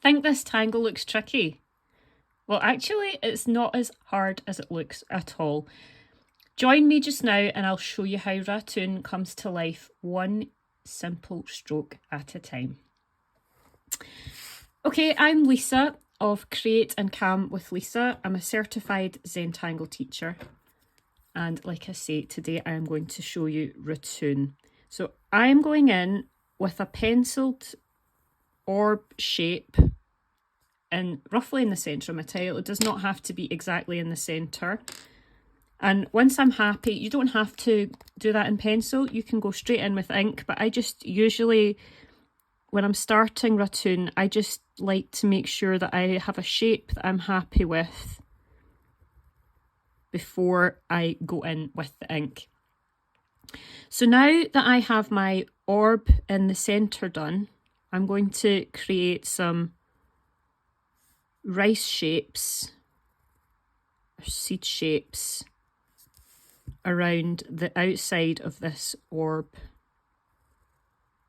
Think this tangle looks tricky? Well, actually, it's not as hard as it looks at all. Join me just now and I'll show you how Ratoon comes to life one simple stroke at a time. Okay, I'm Lisa of Create and Cam with Lisa. I'm a certified Zentangle teacher. And like I say, today I am going to show you Ratoon. So I'm going in with a penciled orb shape and roughly in the centre of my tile. It does not have to be exactly in the centre. And once I'm happy, you don't have to do that in pencil. You can go straight in with ink, but I just usually, when I'm starting Ratoon, I just like to make sure that I have a shape that I'm happy with before I go in with the ink. So now that I have my orb in the centre done, I'm going to create some rice shapes, or seed shapes, around the outside of this orb.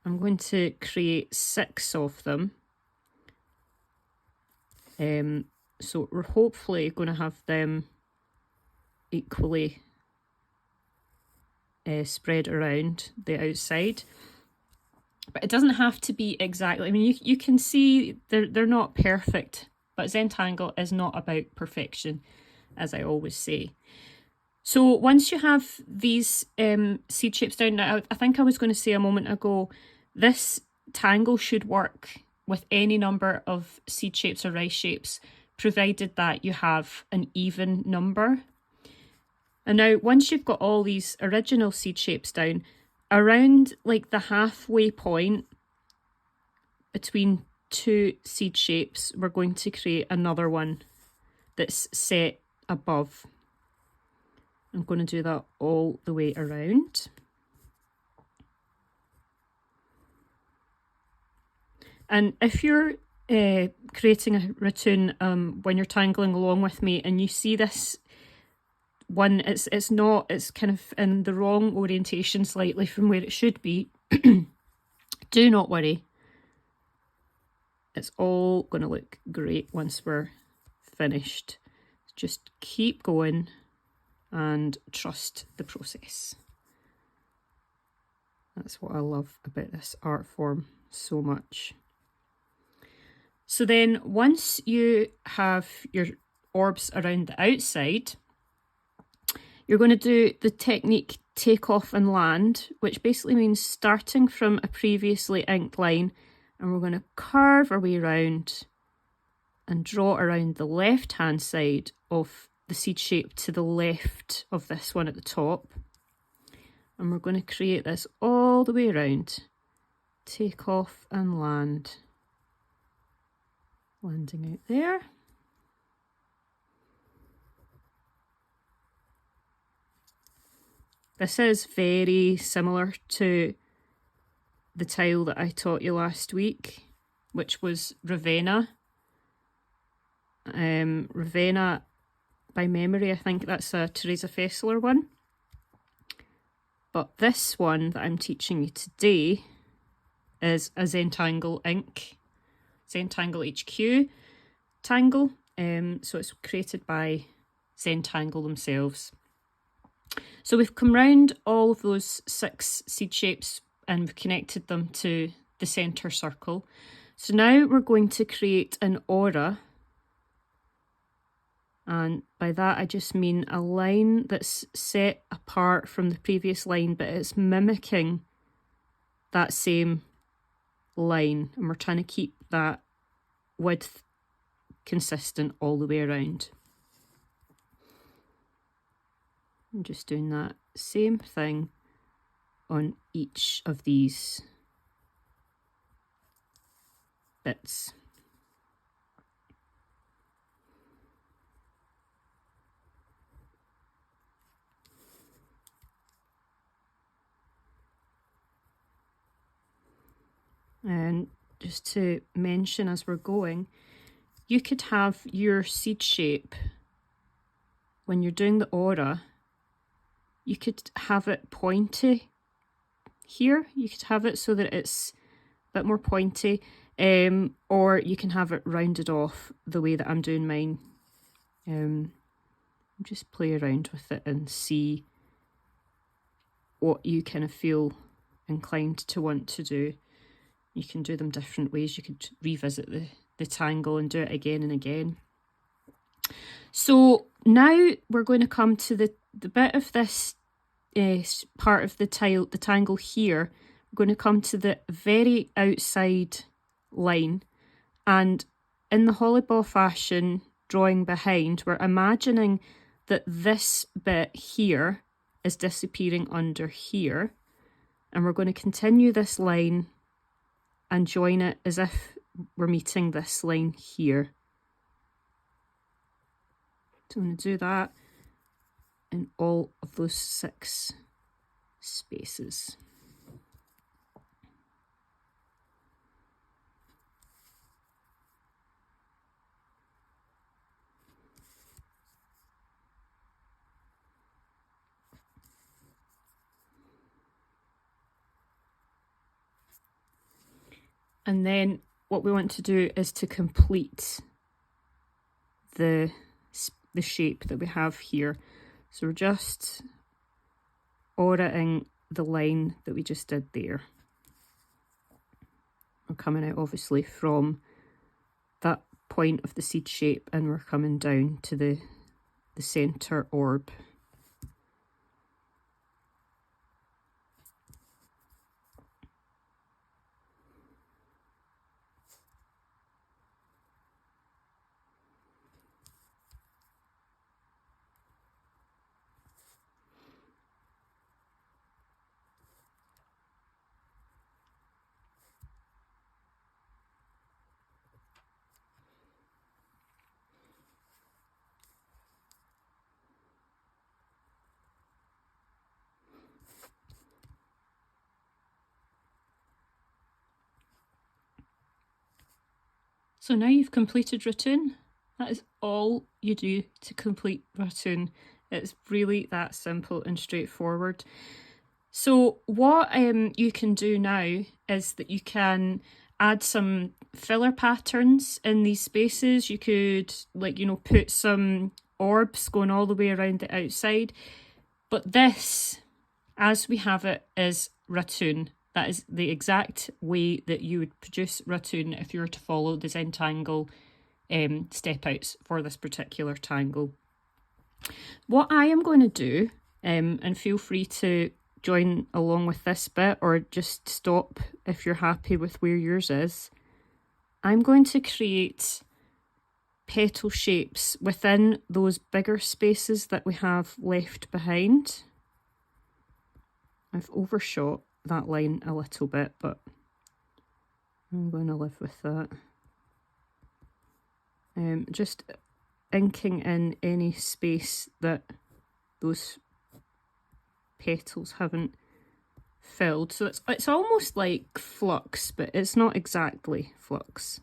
I'm going to create 6 of them. So we're hopefully going to have them equally spread around the outside. But it doesn't have to be exactly, I mean, you can see they're not perfect, but Zentangle is not about perfection, as I always say. So once you have these seed shapes down, now I think I was going to say a moment ago, this tangle should work with any number of seed shapes or rice shapes, provided that you have an even number. And now once you've got all these original seed shapes down, around like the halfway point between 2 seed shapes, we're going to create another one that's set above. I'm going to do that all the way around. And if you're creating a Ratoon when you're tangling along with me and you see this one, it's kind of in the wrong orientation slightly from where it should be, do not worry. It's all going to look great once we're finished. Just keep going and trust the process. That's what I love about this art form so much. So then once you have your orbs around the outside, you're going to do the technique take off and land, which basically means starting from a previously inked line, and we're going to curve our way around and draw around the left hand side of the seed shape to the left of this one at the top. And we're going to create this all the way around. Take off and land. Landing out there. This is very similar to the tile that I taught you last week, which was Ravenna. Ravenna, by memory, I think that's a Teresa Fessler one. But this one that I'm teaching you today is a Zentangle ink, Zentangle HQ tangle. So it's created by Zentangle themselves. So we've come round all of those 6 seed shapes and we've connected them to the centre circle. So now we're going to create an aura. And by that I just mean a line that's set apart from the previous line, but it's mimicking that same line. And we're trying to keep that width consistent all the way around. I'm just doing that same thing on each of these bits. And just to mention as we're going, you could have your seed shape, when you're doing the aura, you could have it pointy here. You could have it so that it's a bit more pointy. or you can have it rounded off the way that I'm doing mine. Just play around with it and see what you kind of feel inclined to want to do. You can do them different ways. You could revisit the tangle and do it again and again. So now we're going to come to the bit of this part of the tangle here. We're going to come to the very outside line, and in the Hollyball fashion drawing behind, we're imagining that this bit here is disappearing under here, and we're going to continue this line and join it as if we're meeting this line here. So I'm going to do that in all of those 6 spaces. And then what we want to do is to complete the shape that we have here. So we're just aurating the line that we just did there. We're coming out obviously from that point of the seed shape, and we're coming down to the centre orb. So now you've completed Ratoon. That is all you do to complete Ratoon. It's really that simple and straightforward. So what you can do now is that you can add some filler patterns in these spaces. You could, like, you know, put some orbs going all the way around the outside. But this, as we have it, is Ratoon. That is the exact way that you would produce Ratoon if you were to follow the Zentangle step outs for this particular tangle. What I am going to do, and feel free to join along with this bit or just stop if you're happy with where yours is, I'm going to create petal shapes within those bigger spaces that we have left behind. I've overshot that line a little bit, but I'm going to live with that. Just inking in any space that those petals haven't filled. So it's almost like flux, but it's not exactly flux.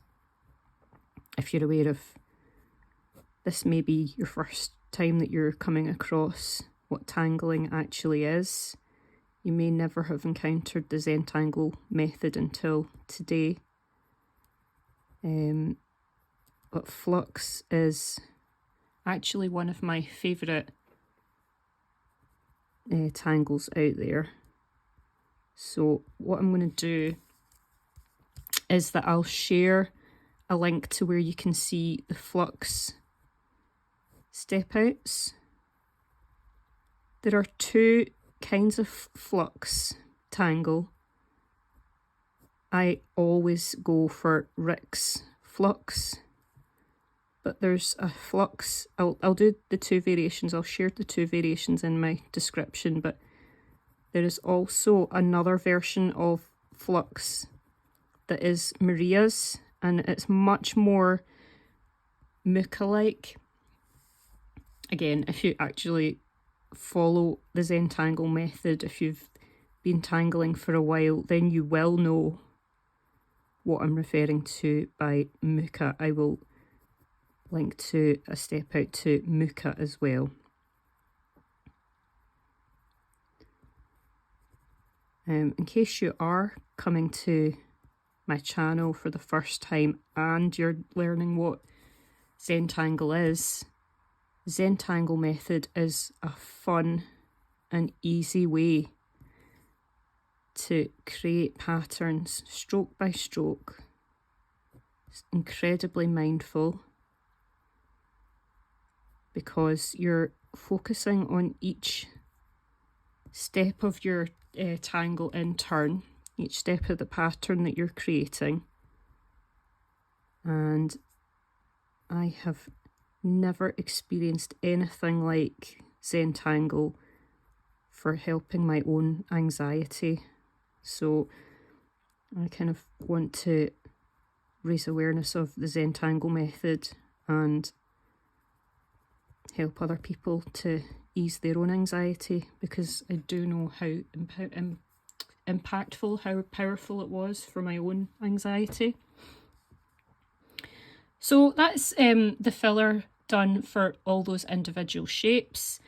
If you're aware of this, may be your first time that you're coming across what tangling actually is. You may never have encountered the Zentangle method until today. But flux is actually one of my favourite tangles out there. So what I'm going to do is that I'll share a link to where you can see the flux step outs. There are 2 kinds of flux tangle. I always go for Rick's flux, but there's a flux. I'll do the 2 variations. I'll share the 2 variations in my description, but there is also another version of flux that is Maria's, and it's much more muka-like. Again, if you actually follow the Zentangle method, if you've been tangling for a while, then you will know what I'm referring to by muka. I will link to a step out to muka as well. In case you are coming to my channel for the first time and you're learning what Zentangle is, Zentangle Method is a fun and easy way to create patterns stroke by stroke. It's incredibly mindful because you're focusing on each step of your tangle in turn, each step of the pattern that you're creating. And I have never experienced anything like Zentangle for helping my own anxiety. So I kind of want to raise awareness of the Zentangle method and help other people to ease their own anxiety, because I do know how impactful, how powerful it was for my own anxiety. So that's the filler done for all those individual shapes.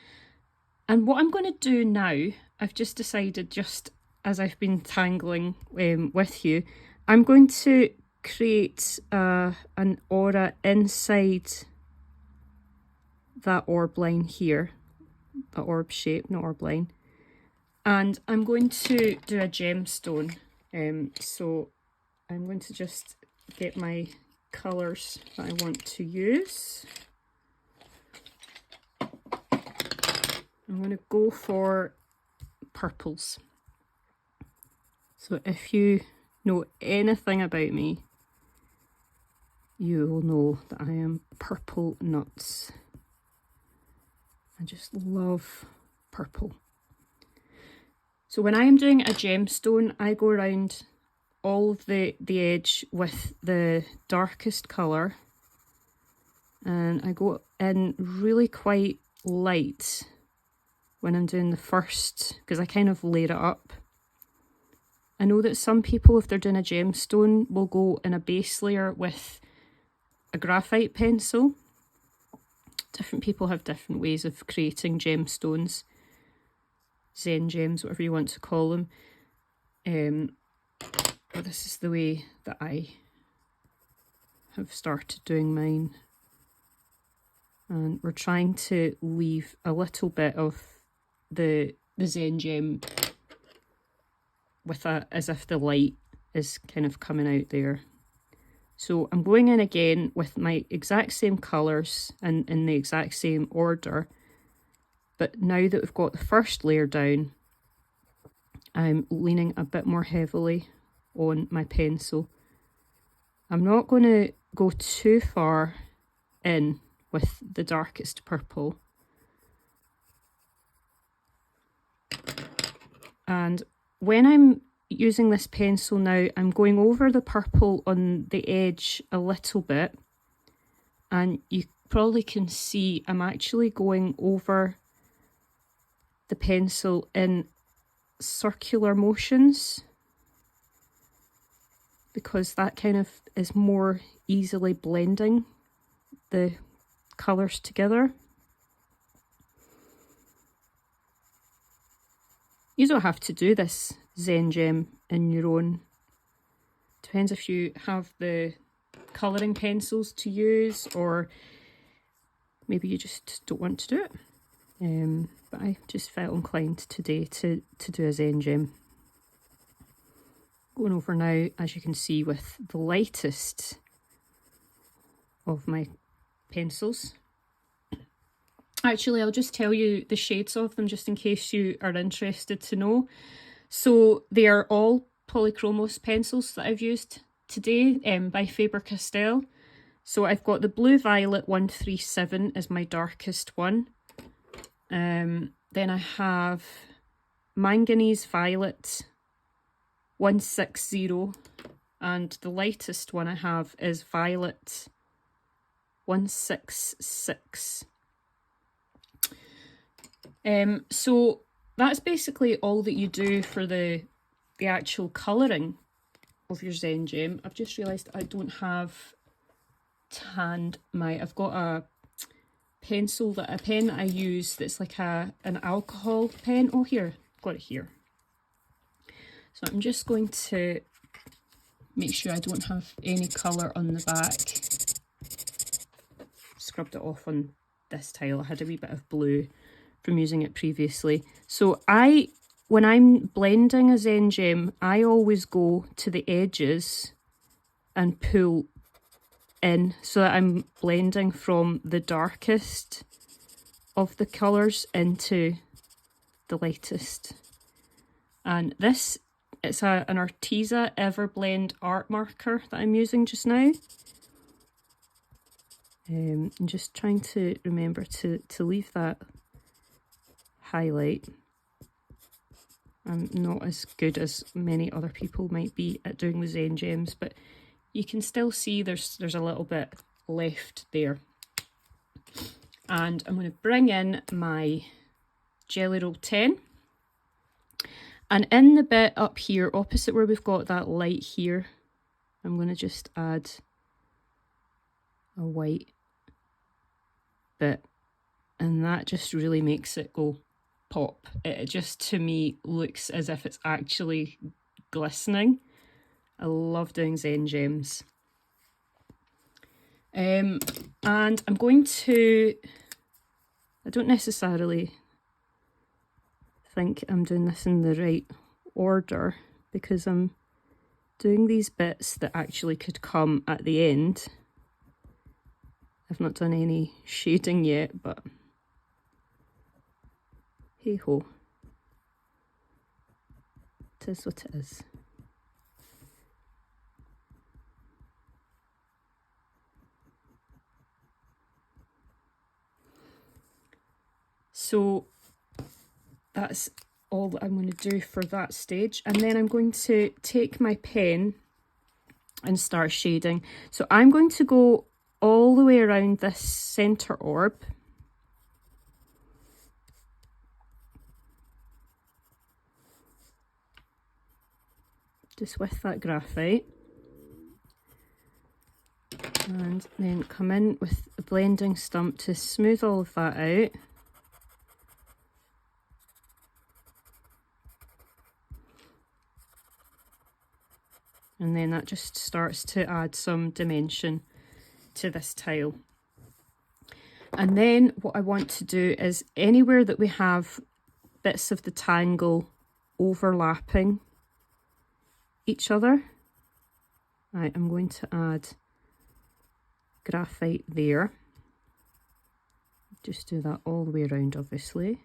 And what I'm going to do now, I've just decided, just as I've been tangling with you, I'm going to create an aura inside that orb line here, the orb shape, not orb line. And I'm going to do a gemstone. So I'm going to just get my colours that I want to use. I'm going to go for purples. So if you know anything about me, you will know that I am purple nuts. I just love purple. So when I am doing a gemstone, I go around all of the edge with the darkest colour, and I go in really quite light when I'm doing the first, because I kind of layer it up. I know that some people, if they're doing a gemstone, will go in a base layer with a graphite pencil. Different people have different ways of creating gemstones, Zen gems, whatever you want to call them. But this is the way that I have started doing mine. And we're trying to leave a little bit of the Zen gem with as if the light is kind of coming out there. So I'm going in again with my exact same colours and in the exact same order. But now that we've got the first layer down, I'm leaning a bit more heavily on my pencil. I'm not going to go too far in with the darkest purple. And when I'm using this pencil now, I'm going over the purple on the edge a little bit, and you probably can see I'm actually going over the pencil in circular motions, because that kind of is more easily blending the colours together. You don't have to do this Zen gem in your own. Depends if you have the colouring pencils to use, or maybe you just don't want to do it. But I just felt inclined today to do a Zen gem. Going over now, as you can see, with the lightest of my pencils. Actually, I'll just tell you the shades of them just in case you are interested to know. So they are all Polychromos pencils that I've used today by Faber-Castell. So I've got the Blue Violet 137 as my darkest one. Then I have Manganese Violet 160, and the lightest one I have is Violet 166. So that's basically all that you do for the actual colouring of your Zen gem. I've just realised I don't have tanned I've got a pen that I use that's like an alcohol pen. Oh, here, I've got it here. So I'm just going to make sure I don't have any colour on the back. Scrubbed it off on this tile. I had a wee bit of blue from using it previously. So when I'm blending a Zen gem, I always go to the edges and pull in so that I'm blending from the darkest of the colours into the lightest. And this, it's an Arteza Everblend art marker that I'm using just now. I'm just trying to remember to leave that highlight. I'm not as good as many other people might be at doing the Zen gems, but you can still see there's a little bit left there. And I'm going to bring in my Jelly Roll 10. And in the bit up here, opposite where we've got that light here, I'm going to just add a white bit. And that just really makes it go pop. It just, to me, looks as if it's actually glistening. I love doing Zen gems. And I'm going to, I don't necessarily think I'm doing this in the right order because I'm doing these bits that actually could come at the end. I've not done any shading yet, but hey ho, it is what it is. So that's all that I'm going to do for that stage. And then I'm going to take my pen and start shading. So I'm going to go all the way around this centre orb. Just with that graphite. And then come in with the blending stump to smooth all of that out. And then that just starts to add some dimension to this tile. And then what I want to do is anywhere that we have bits of the tangle overlapping each other, I'm going to add graphite there. Just do that all the way around, obviously.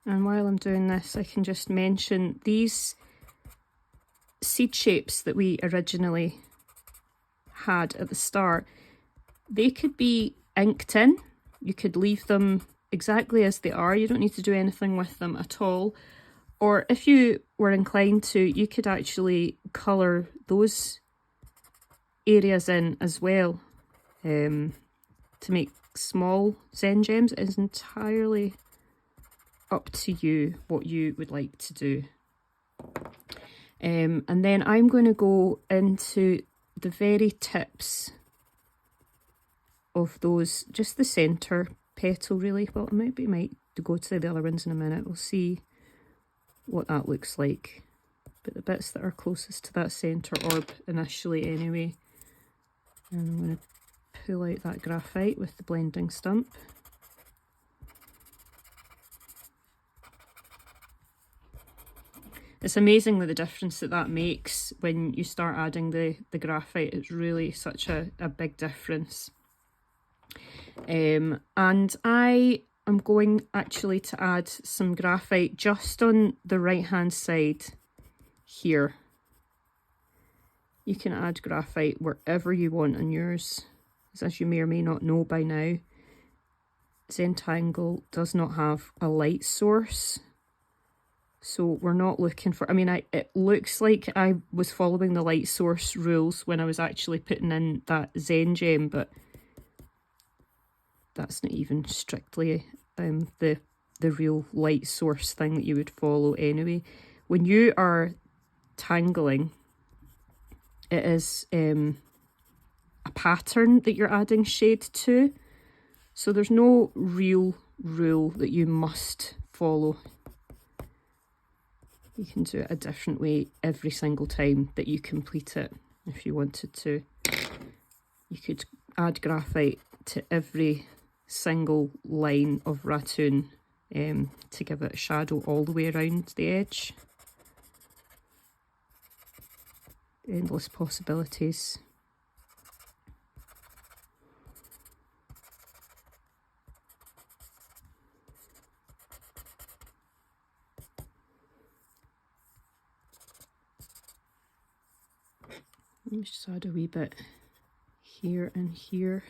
And while I'm doing this, I can just mention these seed shapes that we originally had at the start. They could be inked in. You could leave them exactly as they are. You don't need to do anything with them at all. Or if you were inclined to, you could actually colour those areas in as well to make small Zen gems. It is entirely up to you what you would like to do. And then I'm going to go into the very tips of those, just the centre petal really. Well, I might go to the other ones in a minute. We'll see what that looks like. But the bits that are closest to that centre orb initially anyway. And I'm going to pull out that graphite with the blending stump. It's amazing the difference that makes when you start adding the graphite. It's really such a big difference. And I am going actually to add some graphite just on the right hand side here. You can add graphite wherever you want on yours, as you may or may not know by now. Zentangle does not have a light source. So we're not looking for, I mean, it looks like I was following the light source rules when I was actually putting in that Zen gem, but that's not even strictly the real light source thing that you would follow anyway. When you are tangling, it is a pattern that you're adding shade to. So there's no real rule that you must follow. You can do it a different way every single time that you complete it if you wanted to. You could add graphite to every single line of Ratoon to give it a shadow all the way around the edge. Endless possibilities. Let me just add a wee bit here and here.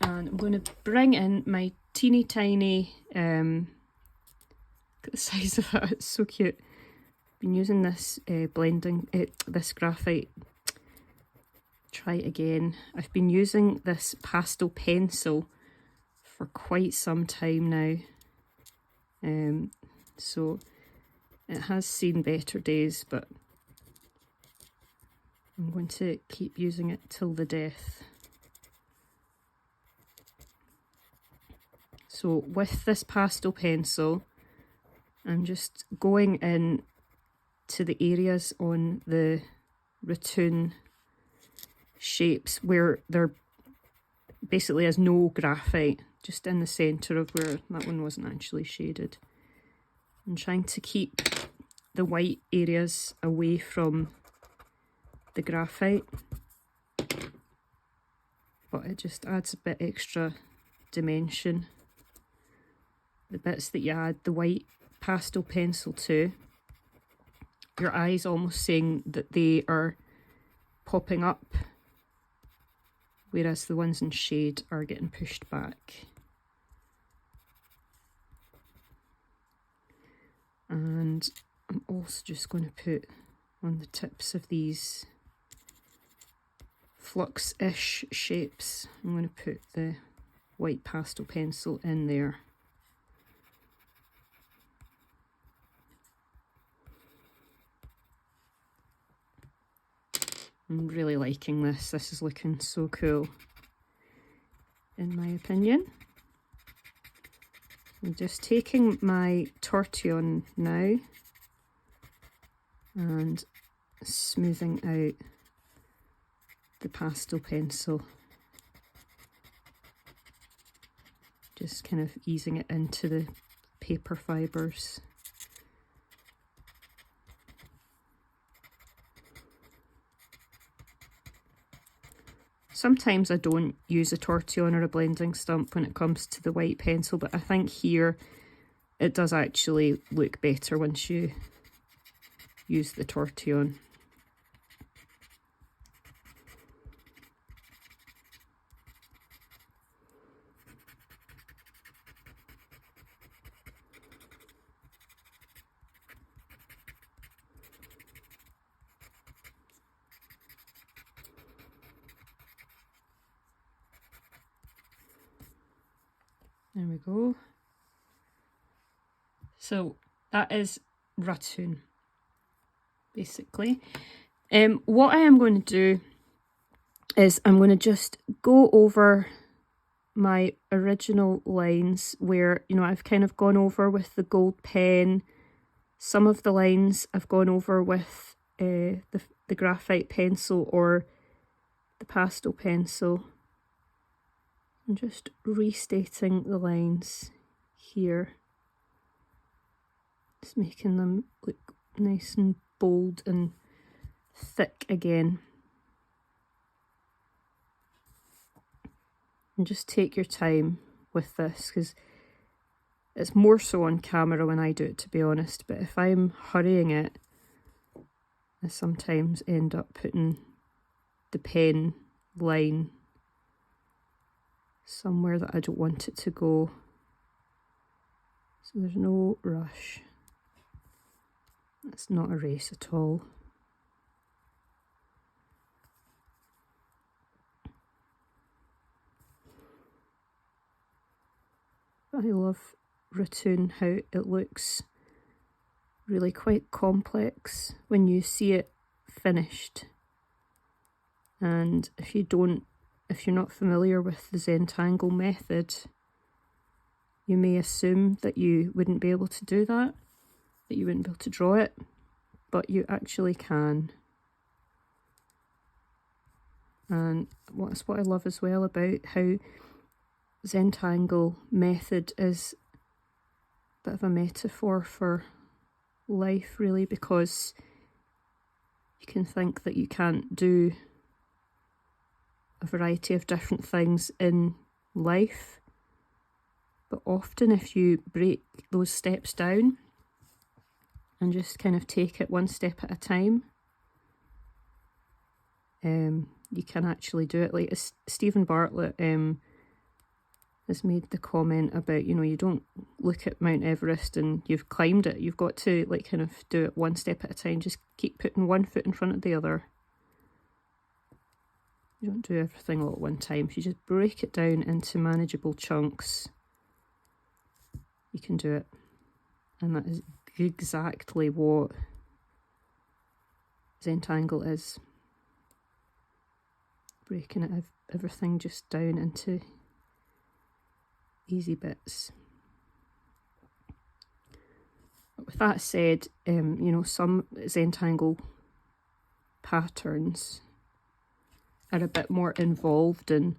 And I'm going to bring in my teeny tiny, look at the size of it, it's so cute. Been using this this graphite. Try it again. I've been using this pastel pencil for quite some time now. So it has seen better days, but I'm going to keep using it till the death. So with this pastel pencil, I'm just going in to the areas on the Ratoon shapes where there basically is no graphite, just in the centre of where that one wasn't actually shaded. I'm trying to keep the white areas away from the graphite, but it just adds a bit extra dimension. The bits that you add the white pastel pencil to, your eye's almost saying that they are popping up, whereas the ones in shade are getting pushed back. And I'm also just going to put on the tips of these flux-ish shapes, I'm going to put the white pastel pencil in there. I'm really liking this. This is looking so cool, in my opinion. I'm just taking my tortillon now and smoothing out the pastel pencil. Just kind of easing it into the paper fibres. Sometimes I don't use a tortillon or a blending stump when it comes to the white pencil, but I think here it does actually look better once you use the tortillon. There we go. So that is Ratoon, basically. What I am going to do is I'm going to just go over my original lines where, you know, I've kind of gone over with the gold pen. Some of the lines I've gone over with the graphite pencil or the pastel pencil. I'm just restating the lines here. Just making them look nice and bold and thick again. And just take your time with this, because it's more so on camera when I do it, to be honest. But if I'm hurrying it, I sometimes end up putting the pen line somewhere that I don't want it to go. So there's no rush. It's not a race at all. But I love Ratoon, how it looks really quite complex when you see it finished. And if you're not familiar with the Zentangle method, you may assume that you wouldn't be able to do that you wouldn't be able to draw it, but you actually can. And that's what I love as well about how Zentangle method is a bit of a metaphor for life, really, because you can think that you can't do a variety of different things in life, but often if you break those steps down and just kind of take it one step at a time, you can actually do it. Like Stephen Bartlett has made the comment about, you know, you don't look at Mount Everest and you've climbed it. You've got to like kind of do it one step at a time. Just keep putting one foot in front of the other. You don't do everything all at one time. If you just break it down into manageable chunks, you can do it. And that is exactly what Zentangle is. Breaking it everything just down into easy bits. But with that said, you know, some Zentangle patterns are a bit more involved and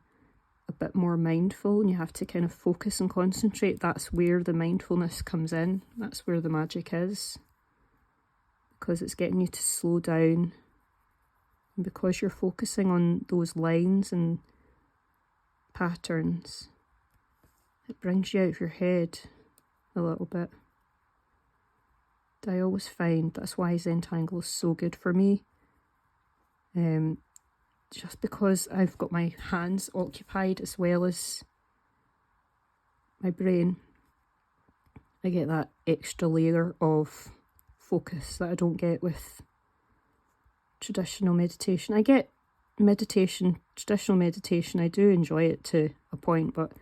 a bit more mindful, and you have to kind of focus and concentrate. That's where the mindfulness comes in. That's where the magic is, because it's getting you to slow down, and because you're focusing on those lines and patterns, it brings you out of your head a little bit. I always find that's why Zentangle is so good for me. Just because I've got my hands occupied as well as my brain, I get that extra layer of focus that I don't get with traditional meditation. I get traditional meditation, I do enjoy it to a point, but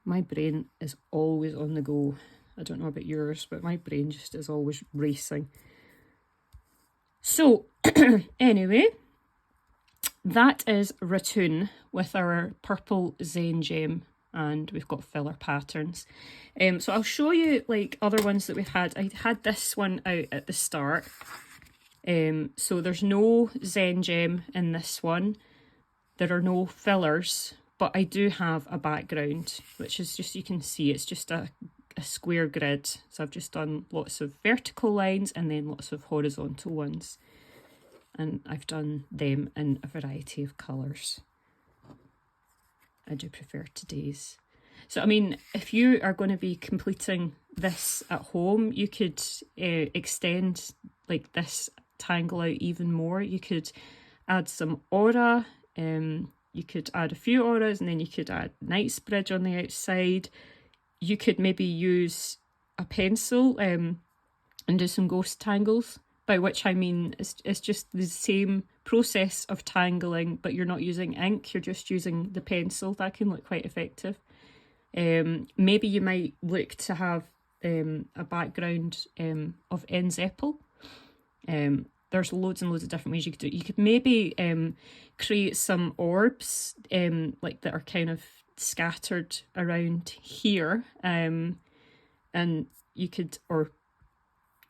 my brain is always on the go. I don't know about yours, but my brain just is always racing. So, anyway, that is Ratoon with our purple Zen gem, and we've got filler patterns. So I'll show you like other ones that we've had. I had this one out at the start. So there's no Zen gem in this one. There are no fillers, but I do have a background, which is just, you can see, it's just a square grid. So I've just done lots of vertical lines and then lots of horizontal ones. And I've done them in a variety of colours. I do prefer today's. So, I mean, if you are going to be completing this at home, you could extend like this tangle out even more. You could add some aura. You could add a few auras, and then you could add Knight's Bridge on the outside. You could maybe use a pencil and do some ghost tangles. By which I mean it's just the same process of tangling, but you're not using ink, you're just using the pencil. That can look quite effective. Maybe you might look to have a background of Enzeppel. There's loads and loads of different ways you could do it. You could maybe create some orbs like that are kind of scattered around here, and you could, or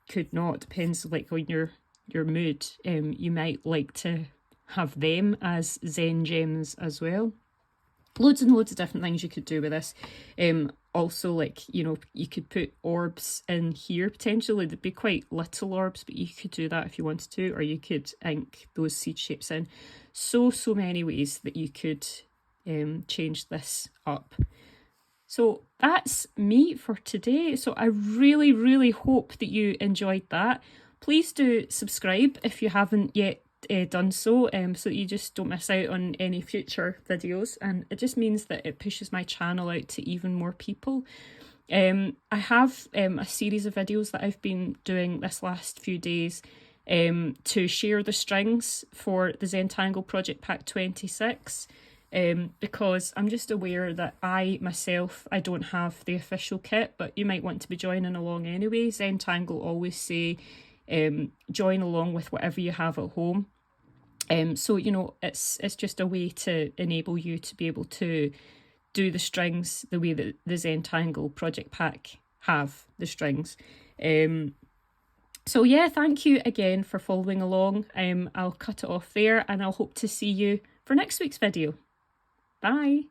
could not, depends like on your mood. You might like to have them as Zen gems as well. Loads and loads of different things you could do with this. Also, like, you know, you could put orbs in here potentially. They'd be quite little orbs, but you could do that if you wanted to, or you could ink those seed shapes in. So many ways that you could change this up. So that's me for today. So I really, really hope that you enjoyed that. Please do subscribe if you haven't yet done so, so that you just don't miss out on any future videos. And it just means that it pushes my channel out to even more people. I have a series of videos that I've been doing this last few days to share the strings for the Zentangle Project Pack 26, because I'm just aware that I don't have the official kit, but you might want to be joining along anyway. Zentangle always say join along with whatever you have at home. So, you know, it's just a way to enable you to be able to do the strings the way that the Zentangle Project Pack have the strings. So yeah, thank you again for following along. I'll cut it off there and I'll hope to see you for next week's video. Bye.